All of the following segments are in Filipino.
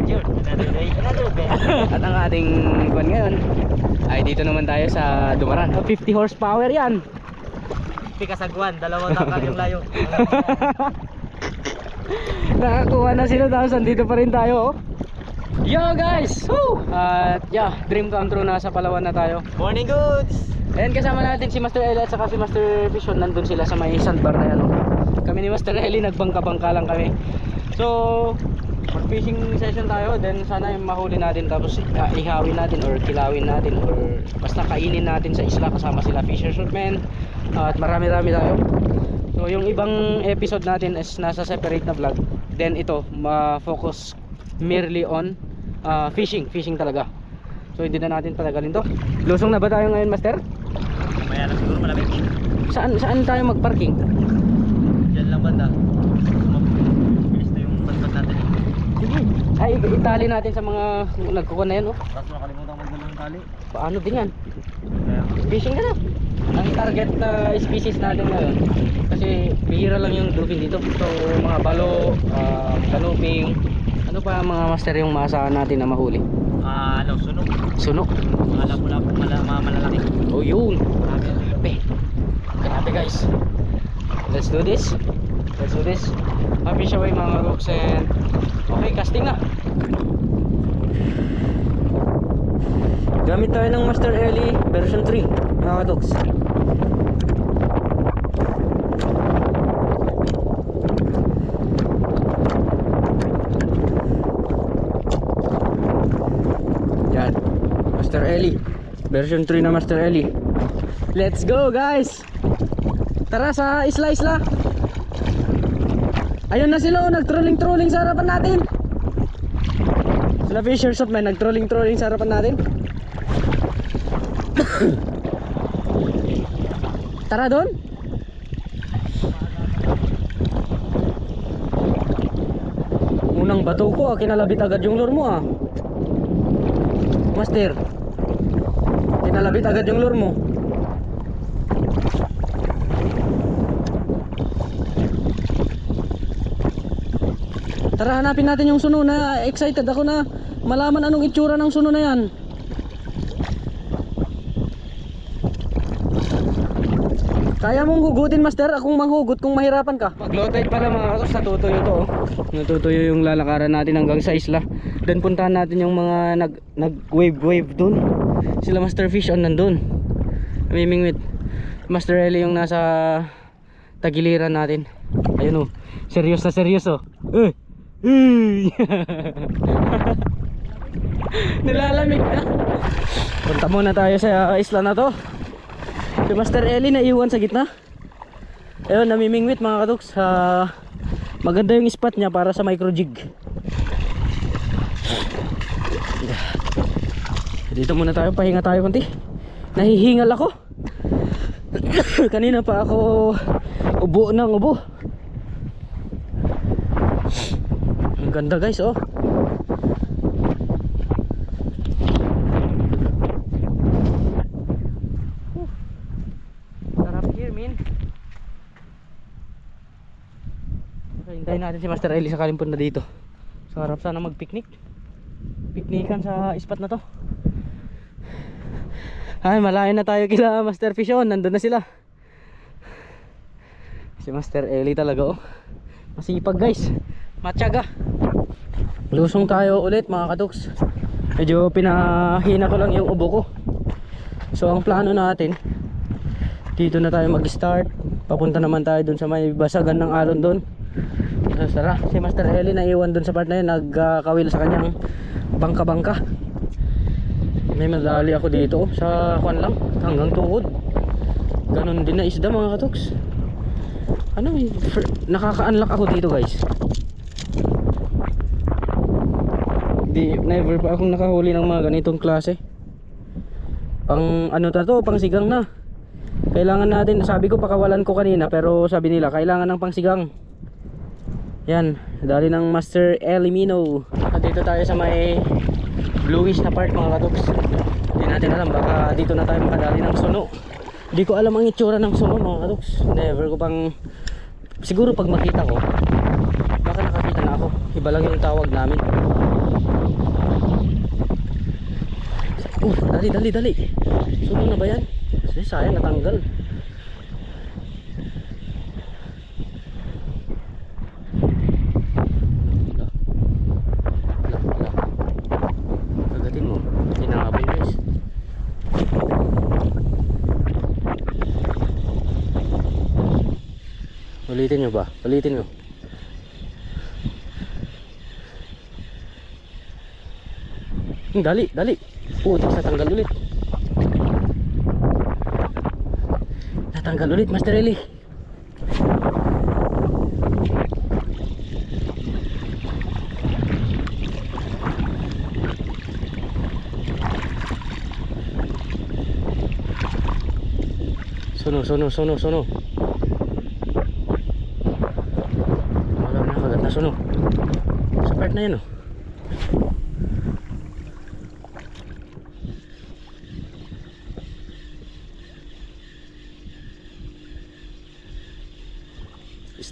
adventure. Another day, another adventure. At ang ating buwan ngayon ay dito naman tayo sa Dumaran. 50 horsepower yan. Pikasagwan, dalawang takal yung layo. Nakakuha na sila tapos andito pa rin tayo. Yo guys! Woo! At yeah, dream come true, nasa Palawan na tayo. Morning goods! And kasama natin si Master Eli at saka si Master Vision. Nandun sila sa may sandbar na yan. Kami ni Master Eli nagbangka-bangka lang kami. So mag fishing session tayo, then sana yung mahuli natin, tapos ihawin natin or kilawin natin or basta kainin natin sa isla kasama sila fishermen. At marami-rami tayo. So yung ibang episode natin is nasa separate na vlog. Then ito ma-focus merely on fishing talaga. So hindi na natin patagalin to. Lusong na ba tayo ngayon, Master? Maya na siguro malamig. Saan tayo mag-parking? Diyan lang banda. Bilis na yung pantat natin. Sige. Ay, itali natin sa mga nagkukuha na yan, oh. Tapos makalimutan magdala ng tali. Paano din yan? Kaya Fishing ka na. Ang target na species natin ngayon, kasi bihira lang yung bluefin dito. So mga balo, kanuping, ano pa mga master yung maasahan natin na mahuli? sunog. Sunog. Mga lapo-lapo, malalaki. Oh yun. Marami ang Grabe. Grabe guys. Let's do this. Let's do this. Happy siya mga rocks and okay, casting na. Gamit tayo ng Master Eli version 3 mga kadoks. Yan, Master Eli version 3 na Master Eli. Let's go guys. Tara sa isla. Ayun na sila, nag-trolling sa harapan natin. Sila fishers of men, nag-trolling sa harapan natin. Tara doon. Unang bato ko, kinalabit agad yung lure mo ah. Master, kinalabit agad yung lure mo. Tara, hanapin natin yung suno na excited ako na malaman anong itsura ng suno na yan. Kaya mong hugutin, Master? Akong manghugot kung mahirapan ka. Pag low tide pala mga katos, natutuyo to oh. Natutuyo yung lalakaran natin hanggang sa isla. Then puntahan natin yung mga nag-wave dun. Sila Master Fish on nandun. Namimingwit. Master Eli yung nasa tagiliran natin. Ayun oh, serious oh. Nilalamig na. Punta muna tayo sa isla na to. Si Master Eli naiwan sa gitna. Ayun, namimingwit mga katoks. Maganda yung spot niya para sa micro jig. Dito muna tayo, pahinga tayo konti. Nahihingal ako. Kanina pa ako ubo ng ubo. Ang ganda guys oh. Sarap here min. Hintayin natin si Master Eli sakaling punta dito. Sarap sana mag-picnic. Piknikan sa spot na to. Ay, malayo na tayo kila Master Fishon. Nandun na sila. Si Master Eli talaga oh. Masipag guys. Matyaga. Lusong tayo ulit mga katoks. Medyo pinahina ko lang yung ubo ko. So ang plano natin, dito na tayo mag-start. Papunta naman tayo dun sa may basagan ng alon dun. So tara, si Master Eli naiwan dun sa part na yun. Nagkawil sa kanyang bangka-bangka. May madali ako dito sa kwan lang, hanggang tuhod. Ganon din na isda mga katoks. Ano, nakaka-unlock ako dito guys. Never pa akong nakahuli ng mga ganitong klase. Pang ano na to, pang sigang na. Kailangan natin, sabi ko pakawalan ko kanina, pero sabi nila kailangan ng pangsigang. Yan, dali ng Master Eli Mino. Dito tayo sa may bluish na part mga katoks. Hindi natin alam, baka dito na tayo makadali ng suno. Hindi ko alam ang itsura ng suno mga katoks. Never ko pang, siguro pag makita ko, baka nakakita na ako. Iba lang yung tawag namin. Dali, dali, dali. Suno na ba yan? Kasi sayang natanggal. Kagatin mo. Tinangabay guys. Ulitin nyo ba? Ulitin nyo. Dali, dali. Putik, natanggal ulit. Natanggal ulit, Master Eli. Suno. Wala na, kagat na suno. Sa part na yan, oh.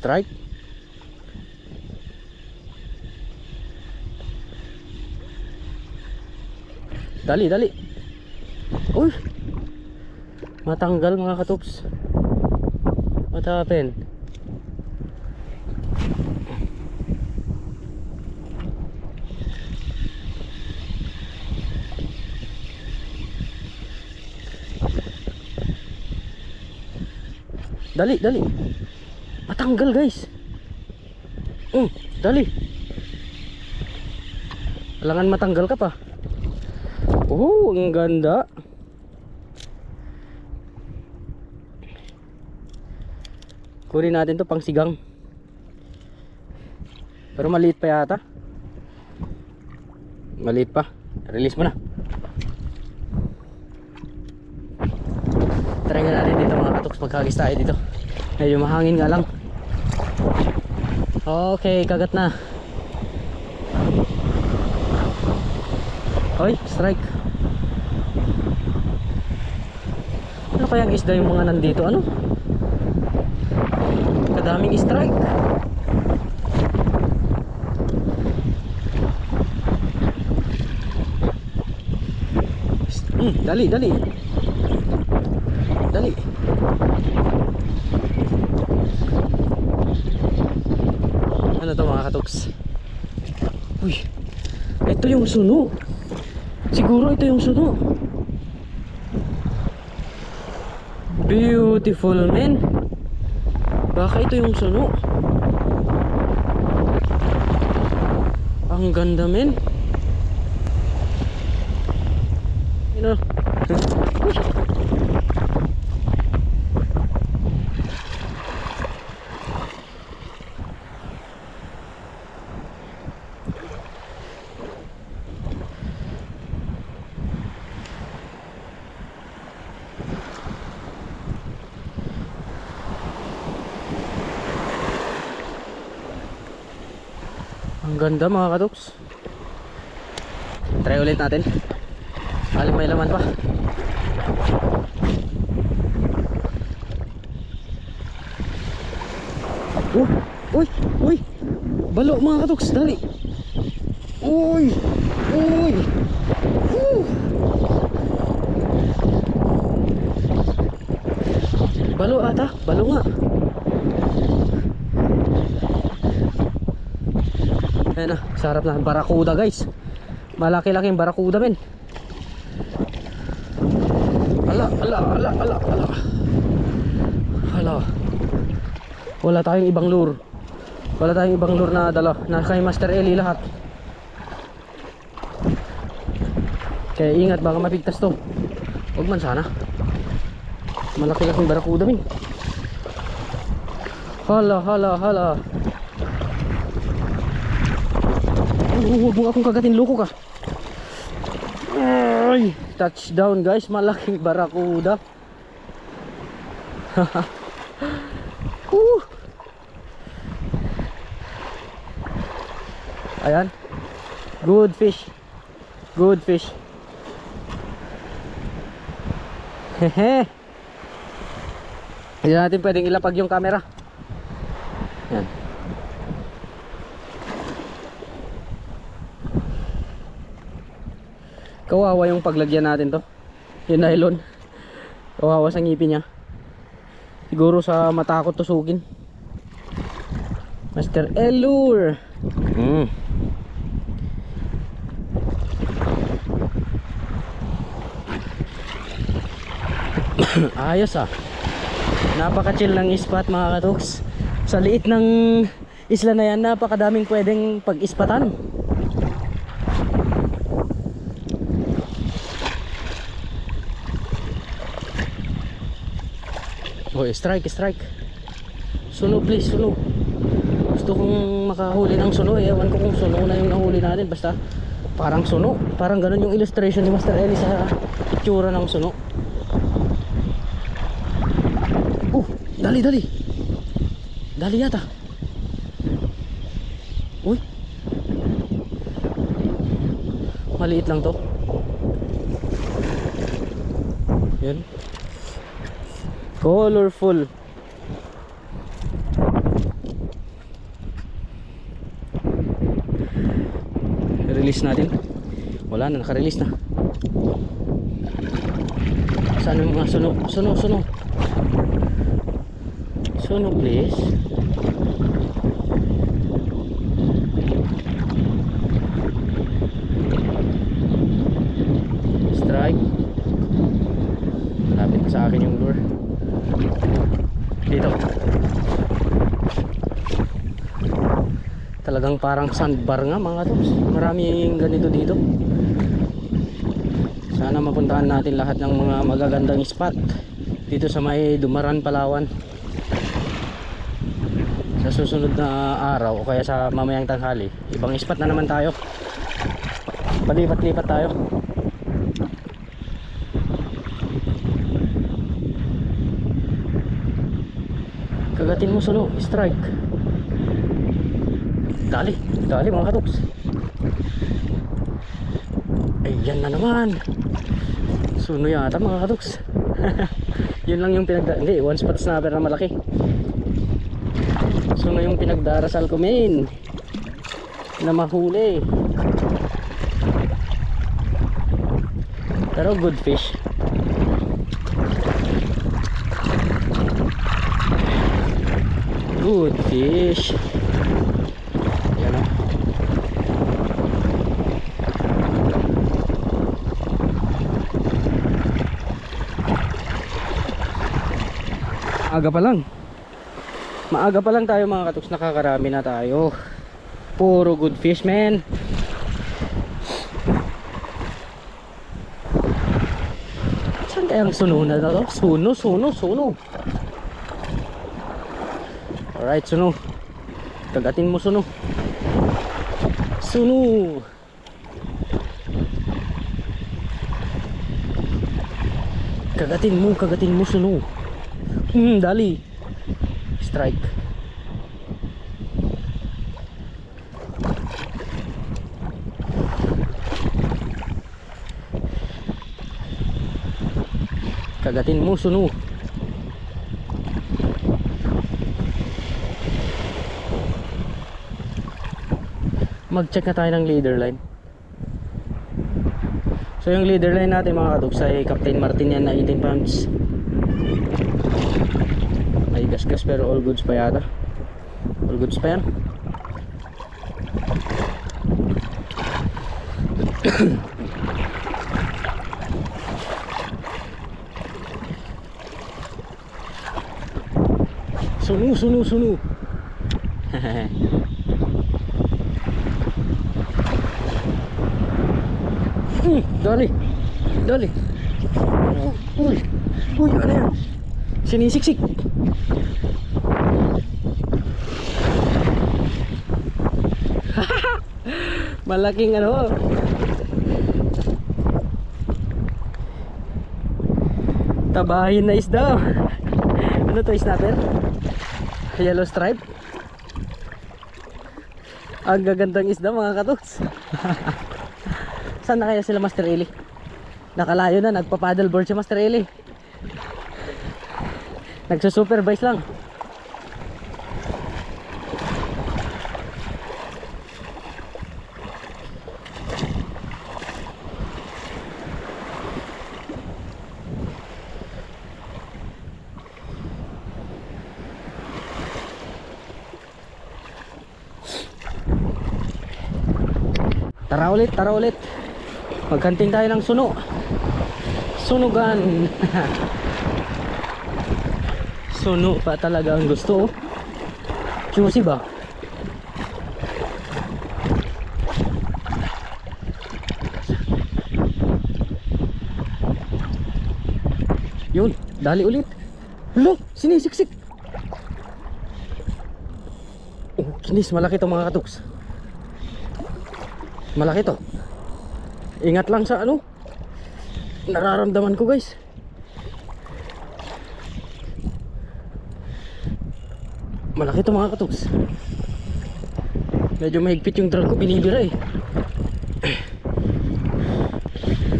Strike. Dali, dali. Uy, matanggal mga katups. What happened? Dali, dali. Matanggal guys. Dali. Kailangan matanggal ka pa. Oh, ang ganda. Kunin natin to pang sigang. Pero maliit pa yata. Maliit pa. Release mo na. Try nga natin dito mga katuks. Magkagis tayo dito. Medyo mahangin nga lang. Okay, kagat na. Hoy, strike. Ano kayang isda yung mga nandito? Ano? Kadaming strike. Dali, dali. Dali. Ano to mga katuks? Uy, ito yung suno. Siguro ito yung suno. Beautiful man. Baka ito yung suno. Ang ganda men. You know. Ang ganda mga katuks. Try ulit natin. Aling may laman pa. Uy. Balo mga katuks, dali. Uy. Balo ata, balo nga. Ayan na, sarap na. Barakuda guys. Malaki-laking barakuda men. Ala. Wala tayong ibang lure. Wala tayong ibang lure na dala. Nasa kay Master Eli lahat. Kaya ingat, baka mapigtas to. Huwag man sana. Malaki-laking barakuda men. Hala. Huwag mo akong kagatin, loko ka. Ay, touchdown guys, malaking barakuda. Ayan. Good fish. Hehe. Hindi natin pwedeng ilapag yung camera. Ayan. Kawawa yung paglagyan natin to. Yung nylon. Kawawa sa ngipin niya. Siguro sa matakot tusugin. Master Elure. Ayos ah. Napaka-chill ng spot mga katoks. Sa liit ng isla na yan, napakadaming pwedeng pag-ispatan. Oh, strike, strike. Suno please, suno. Gusto kong makahuli ng suno eh. Ewan ko kung suno na yung nahuli natin. Basta parang suno. Parang ganun yung illustration ni Master Eli sa itsura ng suno. Dali, dali. Dali yata. Uy. Maliit lang to. Yan. Colorful. Release natin. Wala na, naka-release na. Saan yung mga suno? Suno, suno. Suno please. Strike. Malapit na sa akin yung lure. Dito. Talagang parang sandbar nga mga tops. Maraming ganito dito. Sana mapuntahan natin lahat ng mga magagandang spot dito sa may Dumaran, Palawan. Sa susunod na araw o kaya sa mamayang tanghali, ibang spot na naman tayo. Palipat-lipat tayo. Kagatin mo suno, strike. Dali, dali mga katoks. Ayan na naman. Suno yata mga katoks. Yun lang yung hindi, one spot snapper na malaki. Suno yung pinagdarasal ko main na mahuli. Pero good fish. Good fish. Yan o. Aga pa lang. Maaga pa lang tayo mga katoks, nakakarami na tayo. Puro good fish man. Saan kayang suno na to? Suno, suno, suno. Alright, suno. Kagatin mo suno. Suno. Kagatin mo suno. Dali. Strike. Kagatin mo suno. Mag-check na tayo ng leader line. So yung leader line natin mga katoks ay Captain Martin yan na 18 pounds. May gas-gas pero all goods pa yata. All goods pa yan. Sunu, sunu, sunu. Dali. Dali. Uy. Uy, ano yan? Sinisiksik. Malaking ano. Tabahin na isda. Ano to, snapper? Yellow stripe. Ang gagandang isda mga katoks. Saan na kaya sila Master Eli? Nakalayo na, nagpa-paddleboard si Master Eli. Nagsusupervise lang. Tara ulit. Magkanting tayo ng sunugan. Suno pa talaga ang gusto. Juicy ba? Yun, dali ulit. Hello, sinisiksik. Oh, kinis, malaki to mga katuks. Malaki to. Ingat lang sa ano nararamdaman ko, guys. Malaki to mga katuks. Medyo mahigpit yung drag ko, binibira eh.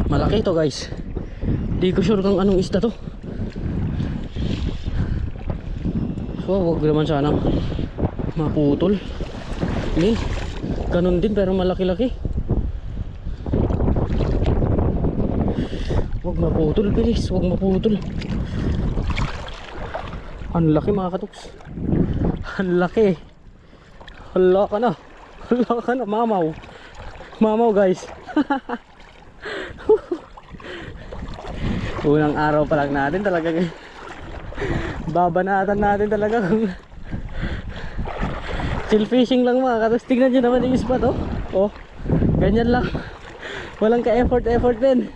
Malaki to, guys. Di ko sure kung anong isda to. So wag naman sana maputol. Hindi, ganun din pero malaki-laki. Wag maputol, bilis. Wag maputol. Ang laki mga katuks. Ang laki. Hala ka na. Mamaw guys. Unang araw pa lang natin talaga. Babanatan natin talaga kung chill fishing lang mga katuks. Tignan nyo naman yung spot oh. Oh, ganyan lang. Walang ka-effort din.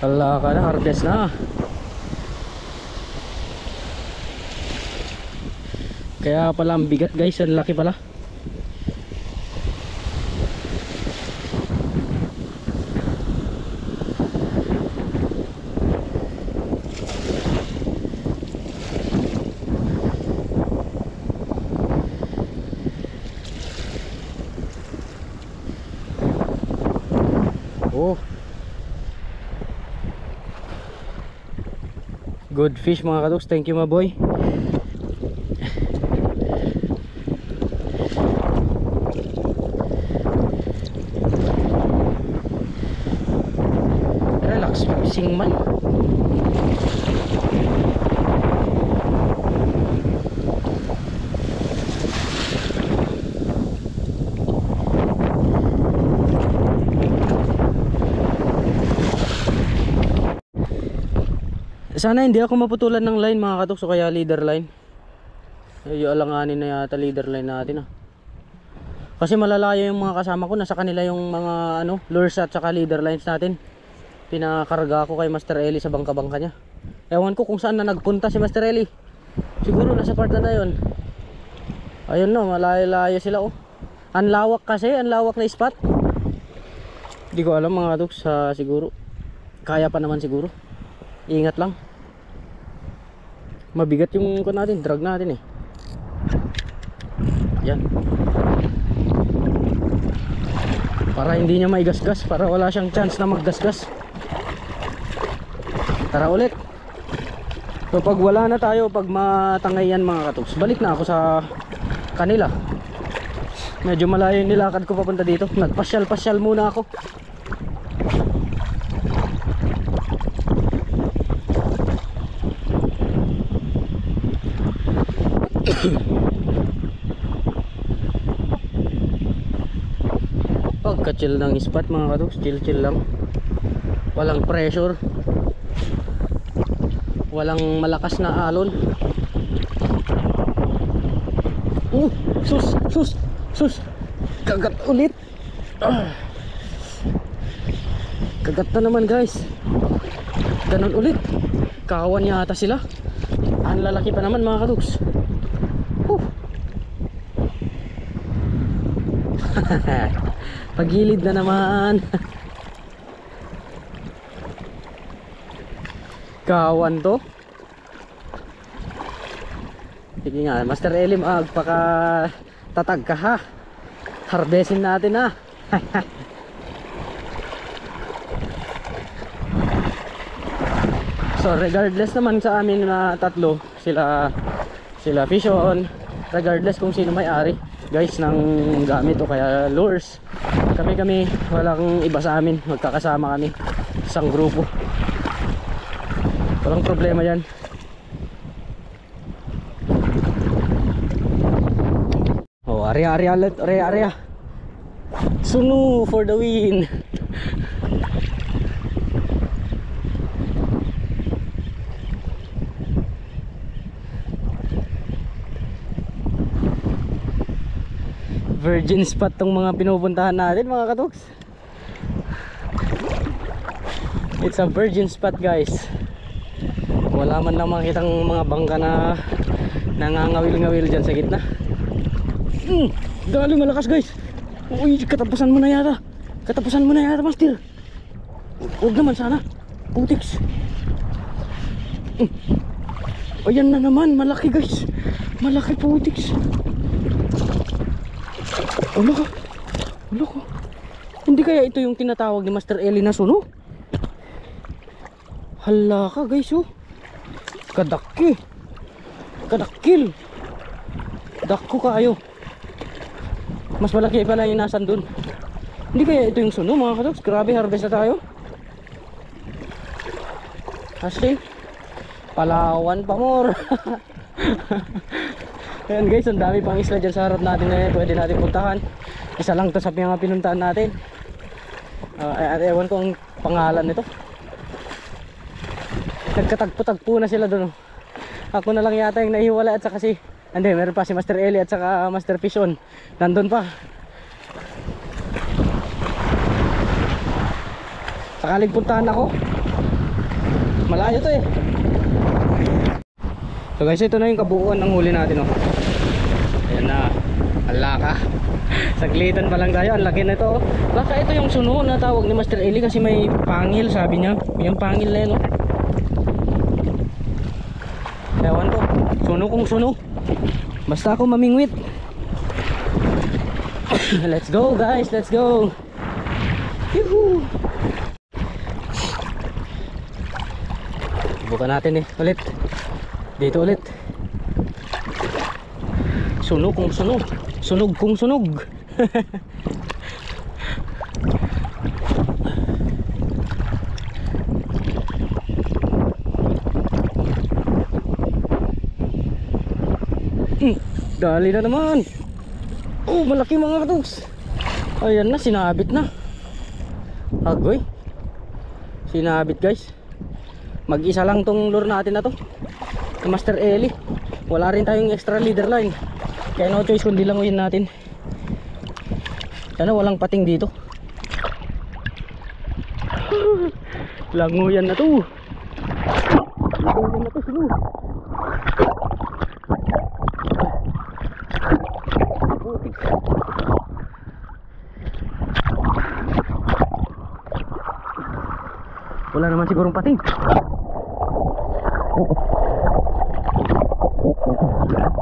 Hala ka na, harvest na. Kaya pala ang bigat guys, ang laki pala. Oh, good fish mga katuks. Thank you my boy. Relax fishing man. Sana hindi ako maputulan ng line mga katuks, o kaya leader line. Medyo alanganin na yata leader line natin ah. Kasi malalayo yung mga kasama ko, nasa kanila yung mga ano, lures at saka leader lines natin. Pinakarga ko kay Master Eli sa bangka-bangka niya. Ewan ko kung saan na nagpunta si Master Eli. Siguro nasa part na yun. Ayun no, malayo-layo sila oh. Ang lawak kasi, ang lawak na spot. Hindi ko alam mga katuks, siguro kaya pa naman siguro. Ingat lang. Mabigat yung natin, drag natin eh. Yan. Para hindi niya maigasgas, para wala siyang chance na maggasgas. Tara ulit. So pag wala na tayo, pag matangayan mga katuks, balik na ako sa kanila. Medyo malayo yung nilakad ko papunta dito. Nagpasyal-pasyal muna ako. Pagka-chill ng spot mga katuks, chill lang. Walang pressure. Walang malakas na alon. Sus. Kagat ulit. Kagat na naman guys. Ganun ulit. Kawan yata sila. Ang lalaki pa naman mga katuks. Pagilid na naman. Kawan to. Sige nga Master Eli, magpaka tatag ka ha. Harvestin natin ha. So regardless naman sa amin na tatlo, sila fish on, regardless kung sino may-ari, guys ng gamit o kaya lures. Kami walang iba sa amin, magkakasama kami isang grupo, walang problema yan. Oh, area Sunu for the win. Virgin spot tong mga pinupuntahan natin mga katoks. It's a virgin spot guys. Wala man lang makitang mga bangka na nangangawil-ngawil dyan sa gitna. Dali malakas guys. Uy, katapusan mo na yata. Katapusan mo na yata master. Huwag naman sana. Putiks. Ayan na naman, malaki guys. Malaki putiks. Ulo ko. Hindi kaya ito yung tinatawag ni Master Eli na suno? Hala ka guys oh. Kadakil. Dakko kayo. Mas malaki pala yung nasan dun. Hindi kaya ito yung suno mga katoks. Grabe, harvest na tayo. Asin Palawan pa more. Ayan guys, ang dami pang isla dyan sa harap natin na pwede natin puntahan. Isa lang to sa mga pinuntahan natin. Ewan ko ang pangalan nito. Nagkatagpo-tagpo na sila doon. Ako na lang yata yung nahiwala at saka hindi, meron pa si Master Eli at saka Master Fishon. Nandun pa. Sakaling puntahan ako. Malayo to eh. So guys, ito na yung kabuuan ng huli natin oh. Ayan na. Alaka. Saglitan pa lang tayo. Ang laki na ito oh. Baka ito yung suno na tawag ni Master Eli kasi may pangil sabi niya. Yung pangil na yun oh. Ewan ko. Suno kung suno. Basta ako mamingwit. Let's go guys. Let's go. Yuhuu. Bukan natin eh. Ulit. Dito ulit. Sunog kung sunog. Sunog kung sunog. Dali na naman. Oh, malaki mga katoks. Ayan na, sinabit na. Agoy. Sinabit guys. Mag-isa lang tong lure natin na to. Master Eli. Wala rin tayong extra leader line. Kaya no choice kundi languyin natin. Sana walang pating dito. Languyan na to. Languyan na to sino. Wala naman sigurong pating. Dali.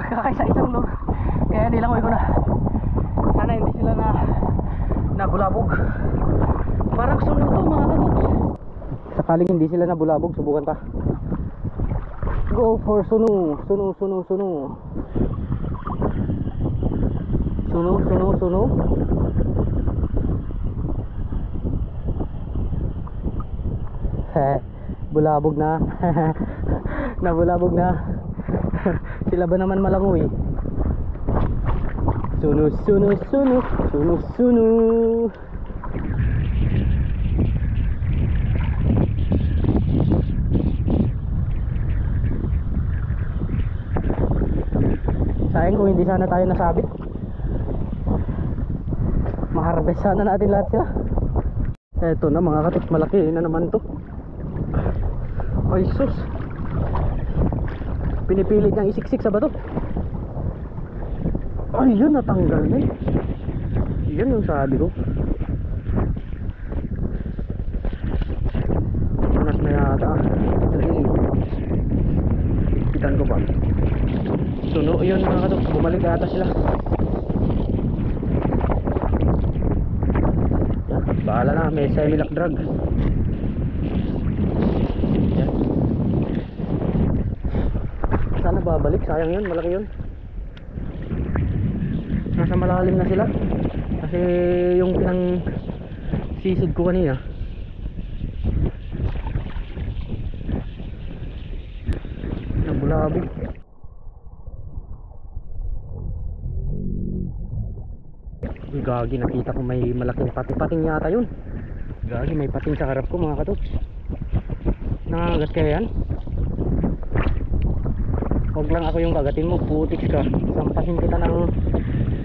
Kakaisa-isang lure. Kaya nilangoy ko na. Sana hindi sila nabulabog. Parang sunog to mga katoks. Sakaling hindi sila nabulabog, subukan pa. Go for sunu. Sunu. Bulabog na. Nabulabog na. Sila ba naman malangoy? Sunu. Sayang kung hindi sana tayo nasabit. Maharbest sana natin lahat sila. Eto na mga katoks, malaki na naman to. Ay sus, pinipilit niyang isiksik sa bato. Ay yun, natanggal na eh. Yan yung sabi ko. Anak na yata. Ipitan ko pa. Suno yun mga katoks, bumalik ata sila. Bahala na, may semi-lock drag. Yan. Sana babalik, sayang yun, malaki yun. Nasa malalim na sila. Kasi yung pinang sisig ko kanina nabulabog. Gagi, nakita ko may malaking pating yata yun. Gagi, may pating sa harap ko mga katoks. Nangangagat kaya yan? Huwag lang ako yung kagatin mo, putiks ka. Sampasin kita ng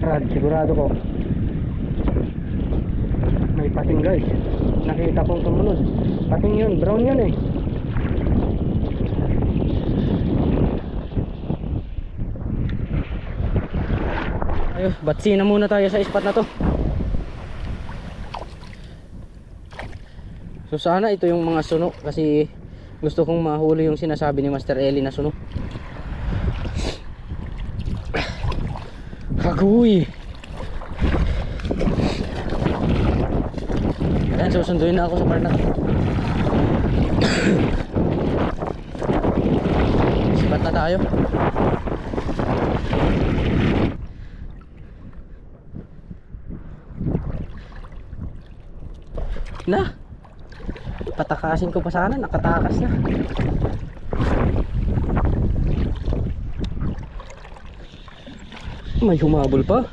rad, sigurado ko. May pating guys. Nakita kong tumunod. Pating yun, brown yun eh. Ayun, batsi na muna tayo sa spot na to. So sana ito yung mga suno, kasi gusto kong mahuli yung sinasabi ni Master Eli na suno. Kaguy. Ayan, susunduin na ako sa part na to. Spot na tayo. Na, patakasin ko pa sana, nakatakas na. May humabol pa.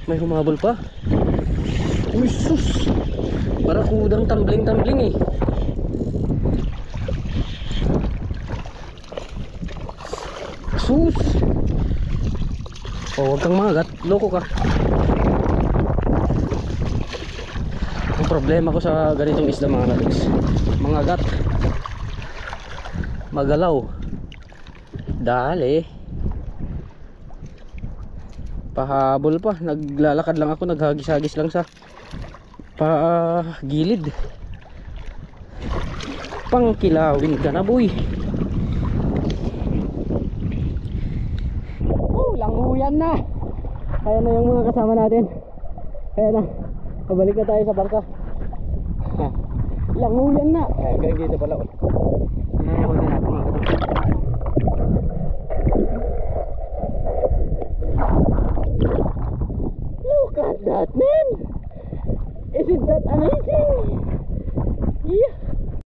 May humabol pa. Uy sus, para kudang tumbling eh. Sus. Oh, huwag kang mangagat, loko ka. Ang problema ko sa ganitong isda mga katoks, mangagat, magalaw, dali, pahabol pa. Naglalakad lang ako, naghagis-hagis lang sa gilid. Pangkilawin ka na boy. Oh, languyan na. Kaya na yung mga kasama natin. Kaya na, pabalik na tayo sa bangka. Languyan na. Ganyan dito pala.